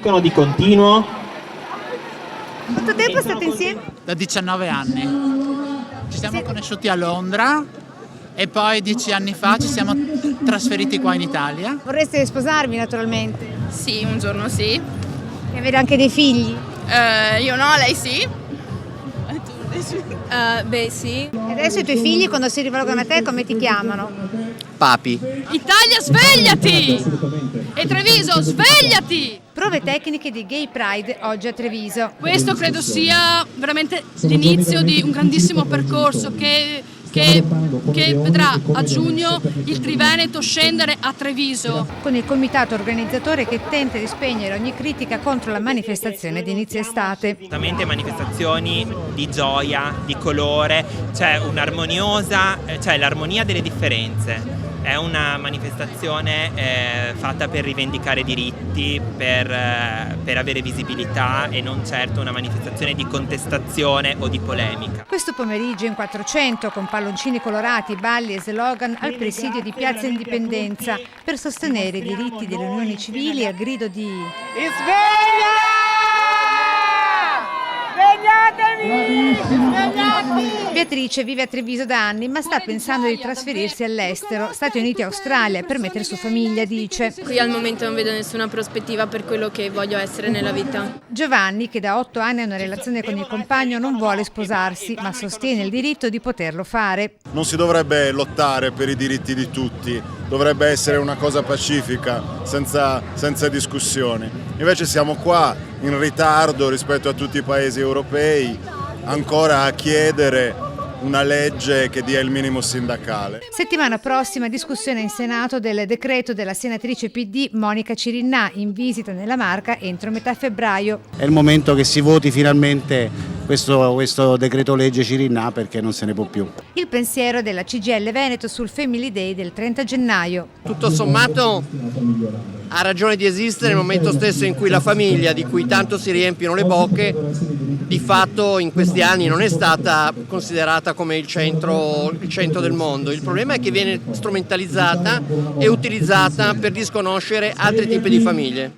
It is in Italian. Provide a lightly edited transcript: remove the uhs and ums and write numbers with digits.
Di continuo. Quanto tempo state insieme? Da 19 anni. Ci siamo conosciuti a Londra e poi 10 anni fa ci siamo trasferiti qua in Italia. Vorreste sposarvi naturalmente? Sì, un giorno sì. E avere anche dei figli? Io no, lei sì. Beh sì. E adesso i tuoi figli quando si rivolgono a te come ti chiamano? Papi. Italia, svegliati! E Treviso, svegliati! Prove tecniche di Gay Pride oggi a Treviso. Questo credo sia veramente l'inizio di un grandissimo percorso che vedrà a giugno il Triveneto scendere a Treviso. Con il comitato organizzatore che tenta di spegnere ogni critica contro la manifestazione di inizio estate. Assolutamente manifestazioni di gioia, di colore, c'è un'armoniosa, c'è l'armonia delle differenze. È una manifestazione fatta per rivendicare diritti, per avere visibilità e non certo una manifestazione di contestazione o di polemica. Questo pomeriggio in 400 con palloncini colorati, balli e slogan al presidio di Piazza Indipendenza per sostenere i diritti delle unioni civili a grido di Beatrice vive a Treviso da anni ma sta pensando di trasferirsi all'estero, Stati Uniti e Australia, per mettere su famiglia, dice. Qui al momento non vedo nessuna prospettiva per quello che voglio essere nella vita. Giovanni, che da 8 anni ha una relazione con il compagno, non vuole sposarsi ma sostiene il diritto di poterlo fare. Non si dovrebbe lottare per i diritti di tutti, dovrebbe essere una cosa pacifica, senza discussioni. Invece siamo qua in ritardo rispetto a tutti i paesi europei, ancora a chiedere una legge che dia il minimo sindacale. Settimana prossima discussione in Senato del decreto della senatrice PD Monica Cirinnà, in visita nella Marca entro metà febbraio. È il momento che si voti finalmente questo decreto legge Cirinnà, perché non se ne può più. Il pensiero della CGIL Veneto sul Family Day del 30 gennaio. Tutto sommato ha ragione di esistere nel momento stesso in cui la famiglia, di cui tanto si riempiono le bocche, di fatto in questi anni non è stata considerata come il centro del mondo. Il problema è che viene strumentalizzata e utilizzata per disconoscere altri tipi di famiglie.